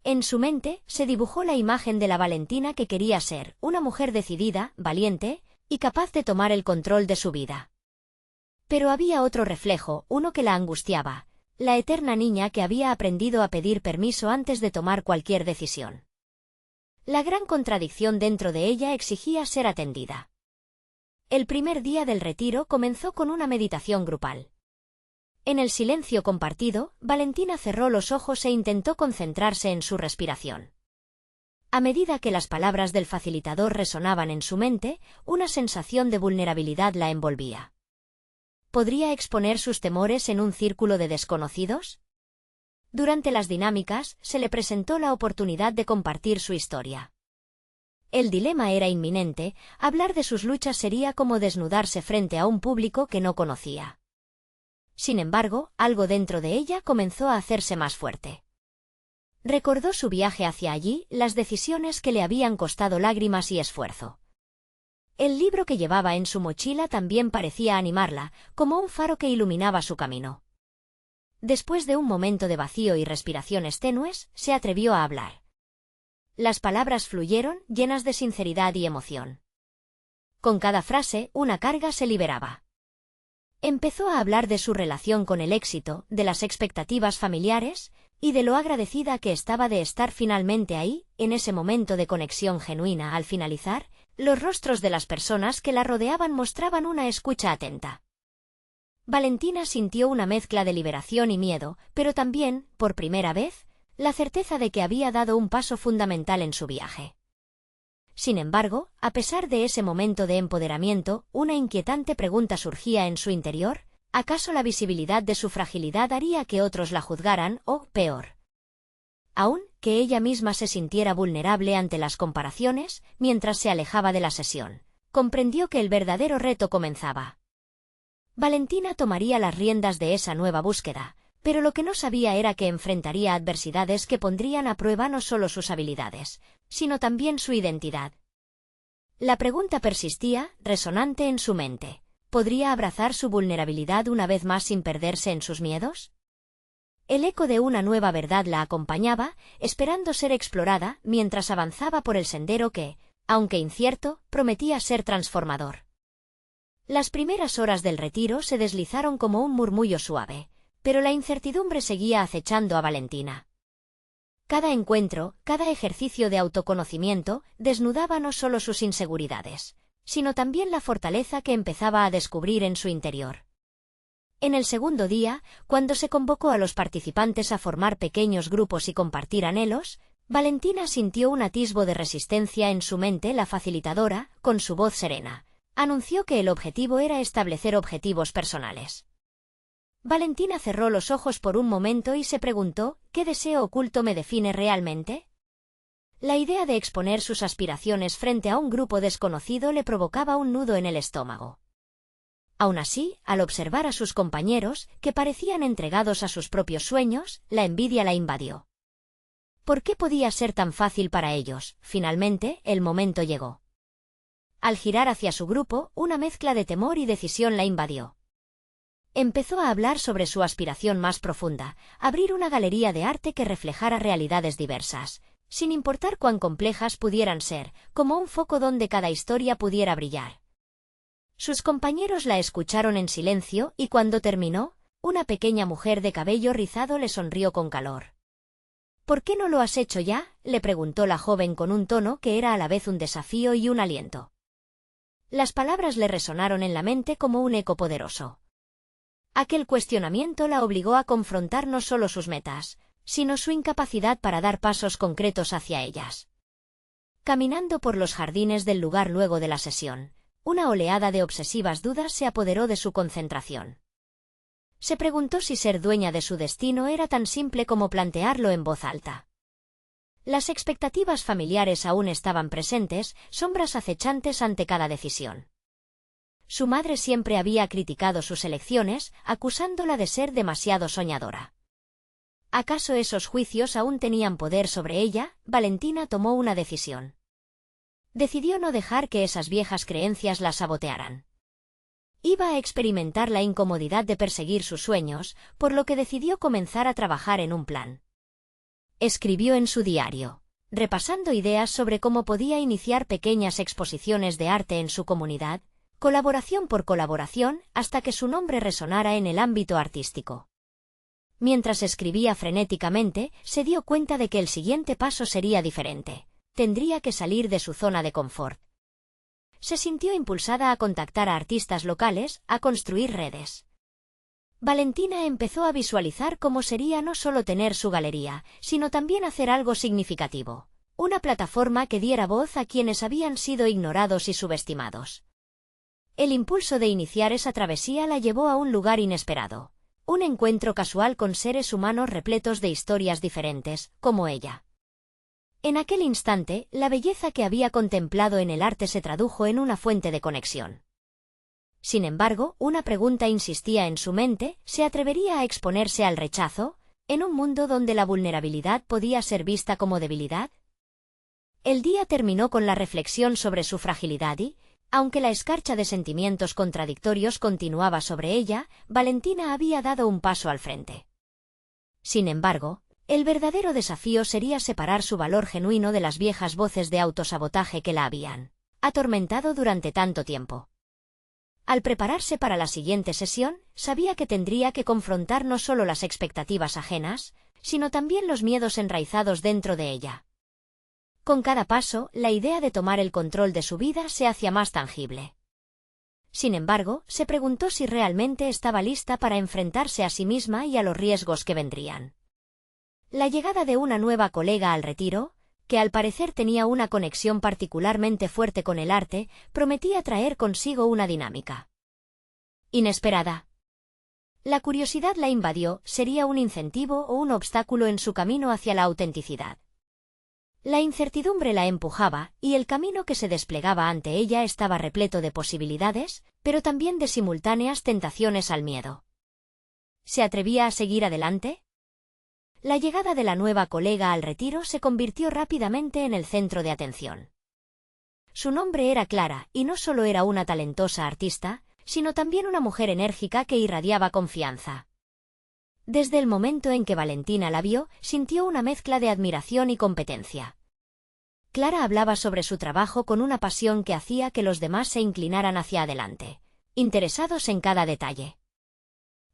En su mente, se dibujó la imagen de la Valentina que quería ser, una mujer decidida, valiente, y capaz de tomar el control de su vida. Pero había otro reflejo, uno que la angustiaba, la eterna niña que había aprendido a pedir permiso antes de tomar cualquier decisión. La gran contradicción dentro de ella exigía ser atendida. El primer día del retiro comenzó con una meditación grupal. En el silencio compartido, Valentina cerró los ojos e intentó concentrarse en su respiración. A medida que las palabras del facilitador resonaban en su mente, una sensación de vulnerabilidad la envolvía. ¿Podría exponer sus temores en un círculo de desconocidos? Durante las dinámicas, se le presentó la oportunidad de compartir su historia. El dilema era inminente: hablar de sus luchas sería como desnudarse frente a un público que no conocía. Sin embargo, algo dentro de ella comenzó a hacerse más fuerte. Recordó su viaje hacia allí, las decisiones que le habían costado lágrimas y esfuerzo. El libro que llevaba en su mochila también parecía animarla, como un faro que iluminaba su camino. Después de un momento de vacío y respiraciones tenues, se atrevió a hablar. Las palabras fluyeron, llenas de sinceridad y emoción. Con cada frase, una carga se liberaba. Empezó a hablar de su relación con el éxito, de las expectativas familiares, y de lo agradecida que estaba de estar finalmente ahí, en ese momento de conexión genuina. Al finalizar, los rostros de las personas que la rodeaban mostraban una escucha atenta. Valentina sintió una mezcla de liberación y miedo, pero también, por primera vez, la certeza de que había dado un paso fundamental en su viaje. Sin embargo, a pesar de ese momento de empoderamiento, una inquietante pregunta surgía en su interior: ¿acaso la visibilidad de su fragilidad haría que otros la juzgaran, o, peor aún, que ella misma se sintiera vulnerable ante las comparaciones? Mientras se alejaba de la sesión, comprendió que el verdadero reto comenzaba. Valentina tomaría las riendas de esa nueva búsqueda, pero lo que no sabía era que enfrentaría adversidades que pondrían a prueba no solo sus habilidades, sino también su identidad. La pregunta persistía, resonante en su mente: ¿podría abrazar su vulnerabilidad una vez más sin perderse en sus miedos? El eco de una nueva verdad la acompañaba, esperando ser explorada, mientras avanzaba por el sendero que, aunque incierto, prometía ser transformador. Las primeras horas del retiro se deslizaron como un murmullo suave, pero la incertidumbre seguía acechando a Valentina. Cada encuentro, cada ejercicio de autoconocimiento, desnudaba no solo sus inseguridades, sino también la fortaleza que empezaba a descubrir en su interior. En el segundo día, cuando se convocó a los participantes a formar pequeños grupos y compartir anhelos, Valentina sintió un atisbo de resistencia en su mente. La facilitadora, con su voz serena, anunció que el objetivo era establecer objetivos personales. Valentina cerró los ojos por un momento y se preguntó: ¿qué deseo oculto me define realmente? La idea de exponer sus aspiraciones frente a un grupo desconocido le provocaba un nudo en el estómago. Aún así, al observar a sus compañeros, que parecían entregados a sus propios sueños, la envidia la invadió. ¿Por qué podía ser tan fácil para ellos? Finalmente, el momento llegó. Al girar hacia su grupo, una mezcla de temor y decisión la invadió. Empezó a hablar sobre su aspiración más profunda: abrir una galería de arte que reflejara realidades diversas, sin importar cuán complejas pudieran ser, como un foco donde cada historia pudiera brillar. Sus compañeros la escucharon en silencio, y cuando terminó, una pequeña mujer de cabello rizado le sonrió con calor. ¿Por qué no lo has hecho ya?, le preguntó la joven con un tono que era a la vez un desafío y un aliento. Las palabras le resonaron en la mente como un eco poderoso. Aquel cuestionamiento la obligó a confrontar no solo sus metas, sino su incapacidad para dar pasos concretos hacia ellas. Caminando por los jardines del lugar luego de la sesión, una oleada de obsesivas dudas se apoderó de su concentración. Se preguntó si ser dueña de su destino era tan simple como plantearlo en voz alta. Las expectativas familiares aún estaban presentes, sombras acechantes ante cada decisión. Su madre siempre había criticado sus elecciones, acusándola de ser demasiado soñadora. ¿Acaso esos juicios aún tenían poder sobre ella? Valentina tomó una decisión. Decidió no dejar que esas viejas creencias la sabotearan. Iba a experimentar la incomodidad de perseguir sus sueños, por lo que decidió comenzar a trabajar en un plan. Escribió en su diario, repasando ideas sobre cómo podía iniciar pequeñas exposiciones de arte en su comunidad, colaboración por colaboración, hasta que su nombre resonara en el ámbito artístico. Mientras escribía frenéticamente, se dio cuenta de que el siguiente paso sería diferente. Tendría que salir de su zona de confort. Se sintió impulsada a contactar a artistas locales, a construir redes. Valentina empezó a visualizar cómo sería no solo tener su galería, sino también hacer algo significativo. Una plataforma que diera voz a quienes habían sido ignorados y subestimados. El impulso de iniciar esa travesía la llevó a un lugar inesperado. Un encuentro casual con seres humanos repletos de historias diferentes, como ella. En aquel instante, la belleza que había contemplado en el arte se tradujo en una fuente de conexión. Sin embargo, una pregunta insistía en su mente: ¿se atrevería a exponerse al rechazo, en un mundo donde la vulnerabilidad podía ser vista como debilidad? El día terminó con la reflexión sobre su fragilidad y, aunque la escarcha de sentimientos contradictorios continuaba sobre ella, Valentina había dado un paso al frente. Sin embargo, el verdadero desafío sería separar su valor genuino de las viejas voces de autosabotaje que la habían atormentado durante tanto tiempo. Al prepararse para la siguiente sesión, sabía que tendría que confrontar no solo las expectativas ajenas, sino también los miedos enraizados dentro de ella. Con cada paso, la idea de tomar el control de su vida se hacía más tangible. Sin embargo, se preguntó si realmente estaba lista para enfrentarse a sí misma y a los riesgos que vendrían. La llegada de una nueva colega al retiro, que al parecer tenía una conexión particularmente fuerte con el arte, prometía traer consigo una dinámica inesperada. La curiosidad la invadió: ¿sería un incentivo o un obstáculo en su camino hacia la autenticidad? La incertidumbre la empujaba, y el camino que se desplegaba ante ella estaba repleto de posibilidades, pero también de simultáneas tentaciones al miedo. ¿Se atrevía a seguir adelante? La llegada de la nueva colega al retiro se convirtió rápidamente en el centro de atención. Su nombre era Clara, y no solo era una talentosa artista, sino también una mujer enérgica que irradiaba confianza. Desde el momento en que Valentina la vio, sintió una mezcla de admiración y competencia. Clara hablaba sobre su trabajo con una pasión que hacía que los demás se inclinaran hacia adelante, interesados en cada detalle.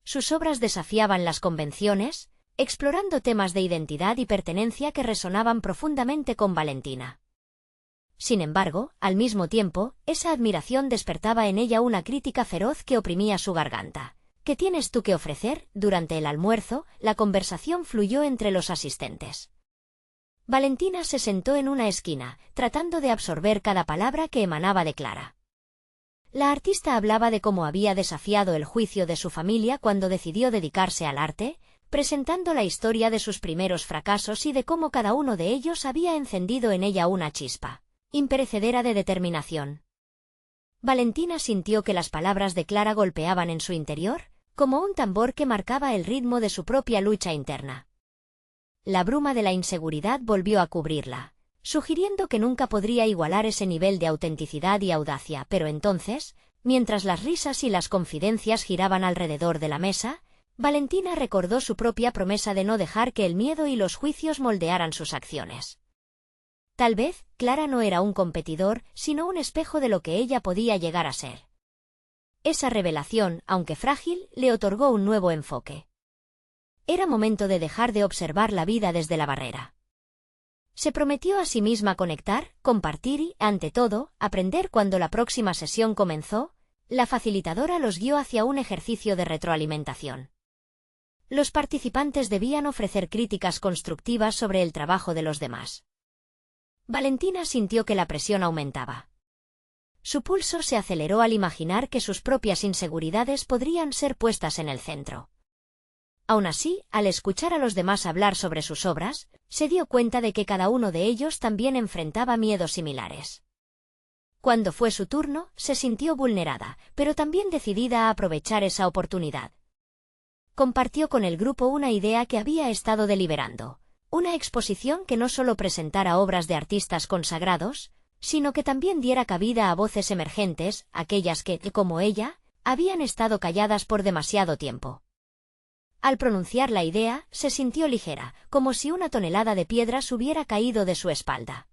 Sus obras desafiaban las convenciones, explorando temas de identidad y pertenencia que resonaban profundamente con Valentina. Sin embargo, al mismo tiempo, esa admiración despertaba en ella una crítica feroz que oprimía su garganta. ¿Qué tienes tú que ofrecer? Durante el almuerzo, la conversación fluyó entre los asistentes. Valentina se sentó en una esquina, tratando de absorber cada palabra que emanaba de Clara. La artista hablaba de cómo había desafiado el juicio de su familia cuando decidió dedicarse al arte, presentando la historia de sus primeros fracasos y de cómo cada uno de ellos había encendido en ella una chispa imperecedera de determinación. Valentina sintió que las palabras de Clara golpeaban en su interior, como un tambor que marcaba el ritmo de su propia lucha interna. La bruma de la inseguridad volvió a cubrirla, sugiriendo que nunca podría igualar ese nivel de autenticidad y audacia, pero entonces, mientras las risas y las confidencias giraban alrededor de la mesa, Valentina recordó su propia promesa de no dejar que el miedo y los juicios moldearan sus acciones. Tal vez, Clara no era un competidor, sino un espejo de lo que ella podía llegar a ser. Esa revelación, aunque frágil, le otorgó un nuevo enfoque. Era momento de dejar de observar la vida desde la barrera. Se prometió a sí misma conectar, compartir y, ante todo, aprender. Cuando la próxima sesión comenzó, la facilitadora los guió hacia un ejercicio de retroalimentación. Los participantes debían ofrecer críticas constructivas sobre el trabajo de los demás. Valentina sintió que la presión aumentaba. Su pulso se aceleró al imaginar que sus propias inseguridades podrían ser puestas en el centro. Aún así, al escuchar a los demás hablar sobre sus obras, se dio cuenta de que cada uno de ellos también enfrentaba miedos similares. Cuando fue su turno, se sintió vulnerada, pero también decidida a aprovechar esa oportunidad. Compartió con el grupo una idea que había estado deliberando: una exposición que no solo presentara obras de artistas consagrados, sino que también diera cabida a voces emergentes, aquellas que, como ella, habían estado calladas por demasiado tiempo. Al pronunciar la idea, se sintió ligera, como si una tonelada de piedras hubiera caído de su espalda.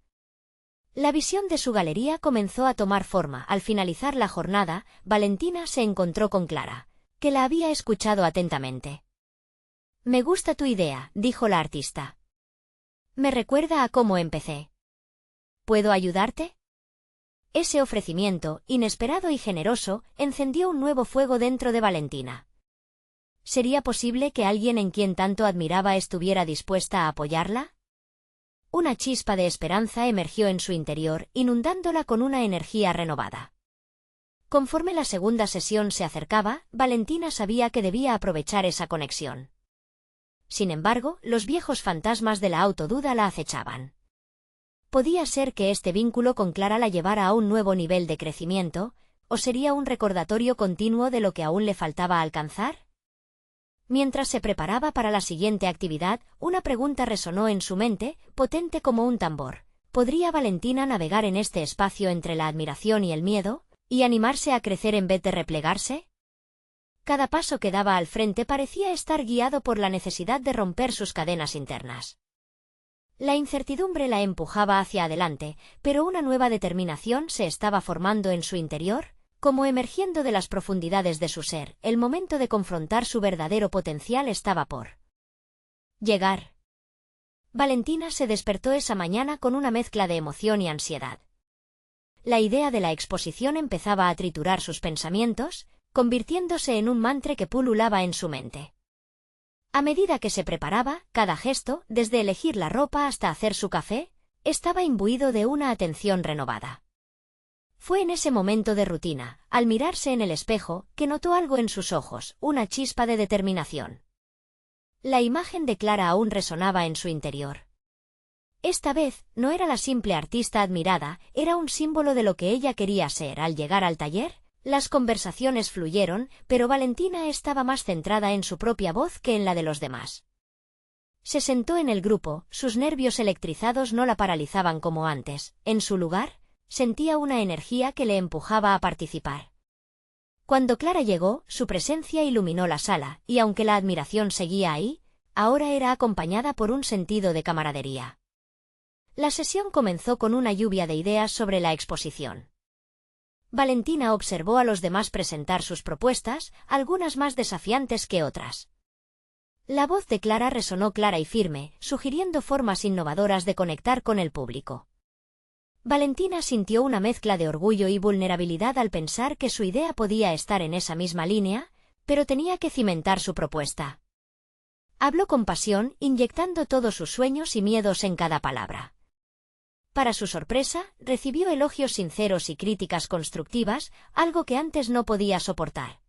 La visión de su galería comenzó a tomar forma. Al finalizar la jornada, Valentina se encontró con Clara, que la había escuchado atentamente. «Me gusta tu idea», dijo la artista. «Me recuerda a cómo empecé. ¿Puedo ayudarte?». Ese ofrecimiento, inesperado y generoso, encendió un nuevo fuego dentro de Valentina. ¿Sería posible que alguien en quien tanto admiraba estuviera dispuesta a apoyarla? Una chispa de esperanza emergió en su interior, inundándola con una energía renovada. Conforme la segunda sesión se acercaba, Valentina sabía que debía aprovechar esa conexión. Sin embargo, los viejos fantasmas de la autoduda la acechaban. Podía ser que este vínculo con Clara la llevara a un nuevo nivel de crecimiento, o sería un recordatorio continuo de lo que aún le faltaba alcanzar? Mientras se preparaba para la siguiente actividad, una pregunta resonó en su mente, potente como un tambor. ¿Podría Valentina navegar en este espacio entre la admiración y el miedo, y animarse a crecer en vez de replegarse? Cada paso que daba al frente parecía estar guiado por la necesidad de romper sus cadenas internas. La incertidumbre la empujaba hacia adelante, pero una nueva determinación se estaba formando en su interior, como emergiendo de las profundidades de su ser. El momento de confrontar su verdadero potencial estaba por llegar. Valentina se despertó esa mañana con una mezcla de emoción y ansiedad. La idea de la exposición empezaba a triturar sus pensamientos, convirtiéndose en un mantra que pululaba en su mente. A medida que se preparaba, cada gesto, desde elegir la ropa hasta hacer su café, estaba imbuido de una atención renovada. Fue en ese momento de rutina, al mirarse en el espejo, que notó algo en sus ojos, una chispa de determinación. La imagen de Clara aún resonaba en su interior. Esta vez, no era la simple artista admirada, era un símbolo de lo que ella quería ser. Al llegar al taller, las conversaciones fluyeron, pero Valentina estaba más centrada en su propia voz que en la de los demás. Se sentó en el grupo, sus nervios electrizados no la paralizaban como antes. En su lugar, sentía una energía que le empujaba a participar. Cuando Clara llegó, su presencia iluminó la sala, y aunque la admiración seguía ahí, ahora era acompañada por un sentido de camaradería. La sesión comenzó con una lluvia de ideas sobre la exposición. Valentina observó a los demás presentar sus propuestas, algunas más desafiantes que otras. La voz de Clara resonó clara y firme, sugiriendo formas innovadoras de conectar con el público. Valentina sintió una mezcla de orgullo y vulnerabilidad al pensar que su idea podía estar en esa misma línea, pero tenía que cimentar su propuesta. Habló con pasión, inyectando todos sus sueños y miedos en cada palabra. Para su sorpresa, recibió elogios sinceros y críticas constructivas, algo que antes no podía soportar.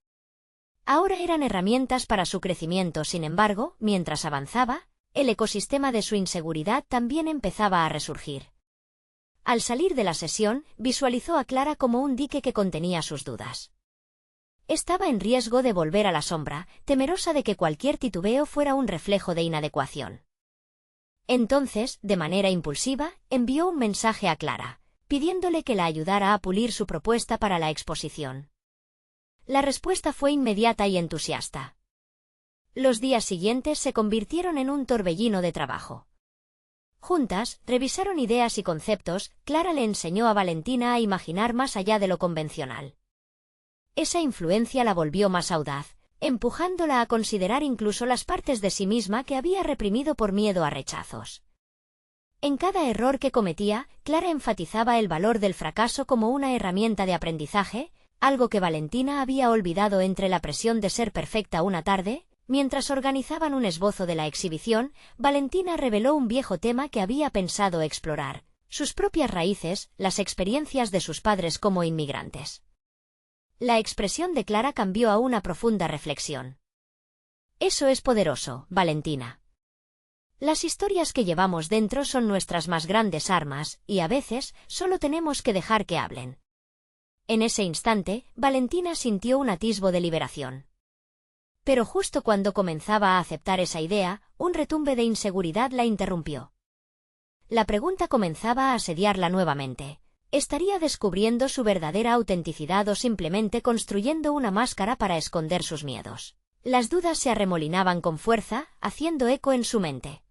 Ahora eran herramientas para su crecimiento. Sin embargo, mientras avanzaba, el ecosistema de su inseguridad también empezaba a resurgir. Al salir de la sesión, visualizó a Clara como un dique que contenía sus dudas. Estaba en riesgo de volver a la sombra, temerosa de que cualquier titubeo fuera un reflejo de inadecuación. Entonces, de manera impulsiva, envió un mensaje a Clara, pidiéndole que la ayudara a pulir su propuesta para la exposición. La respuesta fue inmediata y entusiasta. Los días siguientes se convirtieron en un torbellino de trabajo. Juntas, revisaron ideas y conceptos. Clara le enseñó a Valentina a imaginar más allá de lo convencional. Esa influencia la volvió más audaz, empujándola a considerar incluso las partes de sí misma que había reprimido por miedo a rechazos. En cada error que cometía, Clara enfatizaba el valor del fracaso como una herramienta de aprendizaje, algo que Valentina había olvidado entre la presión de ser perfecta. Una tarde, mientras organizaban un esbozo de la exhibición, Valentina reveló un viejo tema que había pensado explorar: sus propias raíces, las experiencias de sus padres como inmigrantes. La expresión de Clara cambió a una profunda reflexión. Eso es poderoso, Valentina. Las historias que llevamos dentro son nuestras más grandes armas, y a veces solo tenemos que dejar que hablen. En ese instante, Valentina sintió un atisbo de liberación. Pero justo cuando comenzaba a aceptar esa idea, un retumbe de inseguridad la interrumpió. La pregunta comenzaba a asediarla nuevamente. ¿Estaría descubriendo su verdadera autenticidad o simplemente construyendo una máscara para esconder sus miedos? Las dudas se arremolinaban con fuerza, haciendo eco en su mente.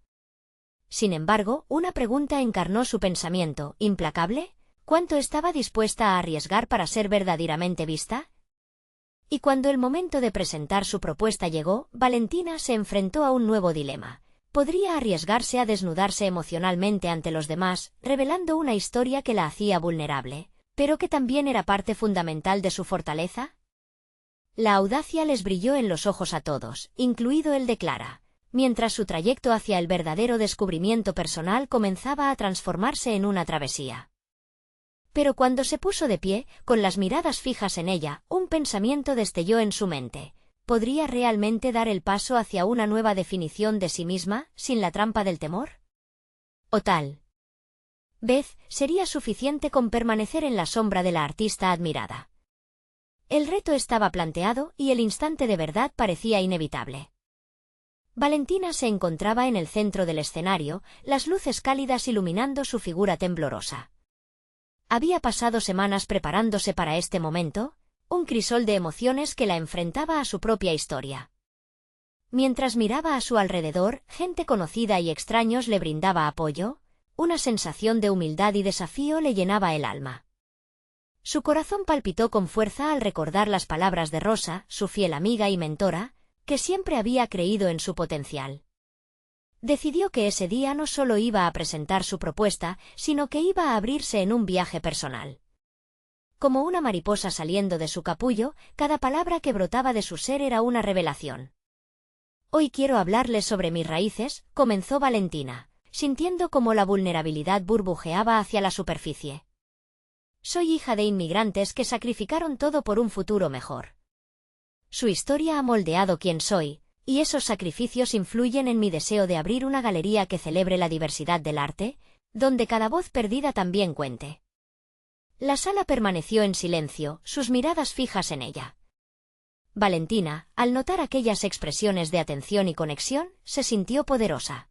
Sin embargo, una pregunta encarnó su pensamiento: ¿implacable? ¿Cuánto estaba dispuesta a arriesgar para ser verdaderamente vista? Y cuando el momento de presentar su propuesta llegó, Valentina se enfrentó a un nuevo dilema. ¿Podría arriesgarse a desnudarse emocionalmente ante los demás, revelando una historia que la hacía vulnerable, pero que también era parte fundamental de su fortaleza? La audacia les brilló en los ojos a todos, incluido el de Clara, mientras su trayecto hacia el verdadero descubrimiento personal comenzaba a transformarse en una travesía. Pero cuando se puso de pie, con las miradas fijas en ella, un pensamiento destelló en su mente. ¿Podría realmente dar el paso hacia una nueva definición de sí misma, sin la trampa del temor? ¿O tal vez sería suficiente con permanecer en la sombra de la artista admirada? El reto estaba planteado y el instante de verdad parecía inevitable. Valentina se encontraba en el centro del escenario, las luces cálidas iluminando su figura temblorosa. Había pasado semanas preparándose para este momento, un crisol de emociones que la enfrentaba a su propia historia. Mientras miraba a su alrededor, gente conocida y extraños le brindaba apoyo, una sensación de humildad y desafío le llenaba el alma. Su corazón palpitó con fuerza al recordar las palabras de Rosa, su fiel amiga y mentora, que siempre había creído en su potencial. Decidió que ese día no solo iba a presentar su propuesta, sino que iba a abrirse en un viaje personal. Como una mariposa saliendo de su capullo, cada palabra que brotaba de su ser era una revelación. Hoy quiero hablarles sobre mis raíces, comenzó Valentina, sintiendo cómo la vulnerabilidad burbujeaba hacia la superficie. Soy hija de inmigrantes que sacrificaron todo por un futuro mejor. Su historia ha moldeado quién soy, y esos sacrificios influyen en mi deseo de abrir una galería que celebre la diversidad del arte, donde cada voz perdida también cuente. La sala permaneció en silencio, sus miradas fijas en ella. Valentina, al notar aquellas expresiones de atención y conexión, se sintió poderosa.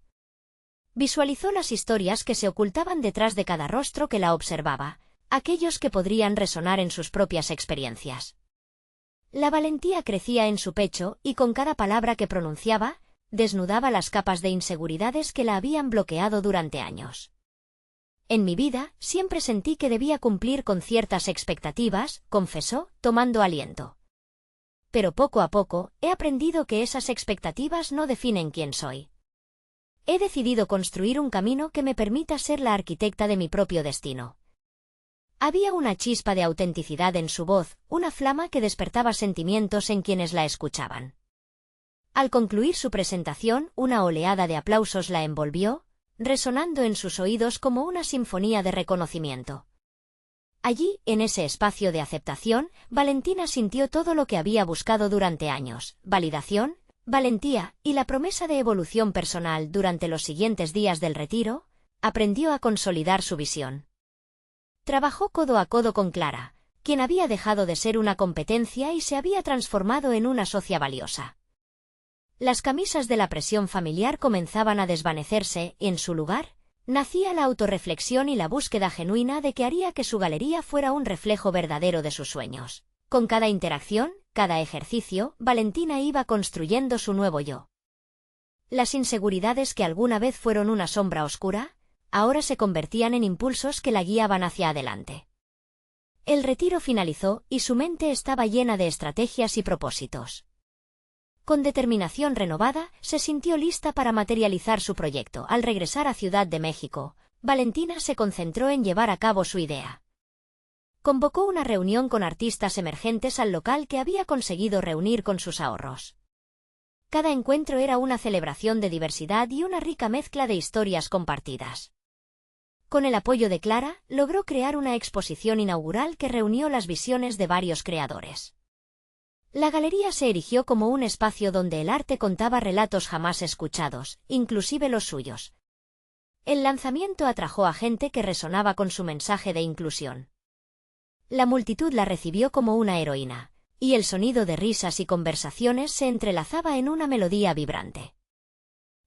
Visualizó las historias que se ocultaban detrás de cada rostro que la observaba, aquellos que podrían resonar en sus propias experiencias. La valentía crecía en su pecho y con cada palabra que pronunciaba, desnudaba las capas de inseguridades que la habían bloqueado durante años. En mi vida, siempre sentí que debía cumplir con ciertas expectativas, confesó, tomando aliento. Pero poco a poco, he aprendido que esas expectativas no definen quién soy. He decidido construir un camino que me permita ser la arquitecta de mi propio destino. Había una chispa de autenticidad en su voz, una flama que despertaba sentimientos en quienes la escuchaban. Al concluir su presentación, una oleada de aplausos la envolvió, resonando en sus oídos como una sinfonía de reconocimiento. Allí, en ese espacio de aceptación, Valentina sintió todo lo que había buscado durante años: validación, valentía y la promesa de evolución personal. Durante los siguientes días del retiro, aprendió a consolidar su visión. Trabajó codo a codo con Clara, quien había dejado de ser una competencia y se había transformado en una socia valiosa. Las camisas de la presión familiar comenzaban a desvanecerse y, en su lugar, nacía la autorreflexión y la búsqueda genuina de que haría que su galería fuera un reflejo verdadero de sus sueños. Con cada interacción, cada ejercicio, Valentina iba construyendo su nuevo yo. Las inseguridades que alguna vez fueron una sombra oscura, ahora se convertían en impulsos que la guiaban hacia adelante. El retiro finalizó y su mente estaba llena de estrategias y propósitos. Con determinación renovada, se sintió lista para materializar su proyecto. Al regresar a Ciudad de México, Valentina se concentró en llevar a cabo su idea. Convocó una reunión con artistas emergentes al local que había conseguido reunir con sus ahorros. Cada encuentro era una celebración de diversidad y una rica mezcla de historias compartidas. Con el apoyo de Clara, logró crear una exposición inaugural que reunió las visiones de varios creadores. La galería se erigió como un espacio donde el arte contaba relatos jamás escuchados, inclusive los suyos. El lanzamiento atrajo a gente que resonaba con su mensaje de inclusión. La multitud la recibió como una heroína, y el sonido de risas y conversaciones se entrelazaba en una melodía vibrante.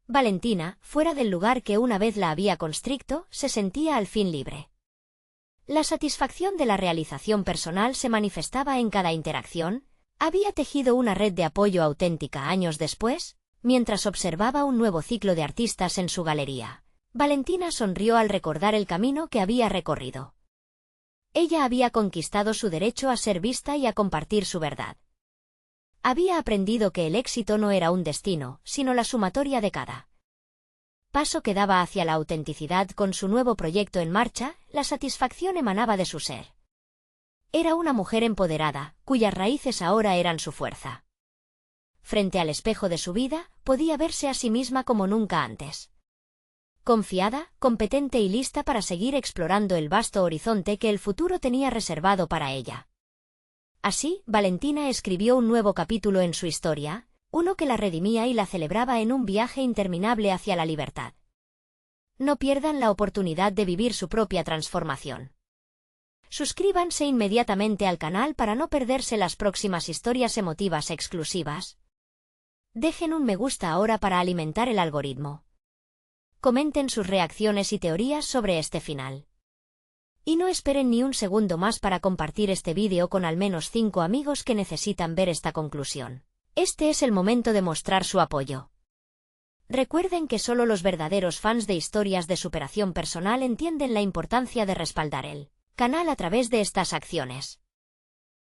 Valentina, fuera del lugar que una vez la había constricto, se sentía al fin libre. La satisfacción de la realización personal se manifestaba en cada interacción. Había tejido una red de apoyo auténtica años después, mientras observaba un nuevo ciclo de artistas en su galería. Valentina sonrió al recordar el camino que había recorrido. Ella había conquistado su derecho a ser vista y a compartir su verdad. Había aprendido que el éxito no era un destino, sino la sumatoria de cada paso que daba hacia la autenticidad. Con su nuevo proyecto en marcha, la satisfacción emanaba de su ser. Era una mujer empoderada, cuyas raíces ahora eran su fuerza. Frente al espejo de su vida, podía verse a sí misma como nunca antes. Confiada, competente y lista para seguir explorando el vasto horizonte que el futuro tenía reservado para ella. Así, Valentina escribió un nuevo capítulo en su historia, uno que la redimía y la celebraba en un viaje interminable hacia la libertad. No pierdan la oportunidad de vivir su propia transformación. Suscríbanse inmediatamente al canal para no perderse las próximas historias emotivas exclusivas. Dejen un me gusta ahora para alimentar el algoritmo. Comenten sus reacciones y teorías sobre este final. Y no esperen ni un segundo más para compartir este vídeo con al menos 5 amigos que necesitan ver esta conclusión. Este es el momento de mostrar su apoyo. Recuerden que solo los verdaderos fans de historias de superación personal entienden la importancia de respaldar el canal a través de estas acciones.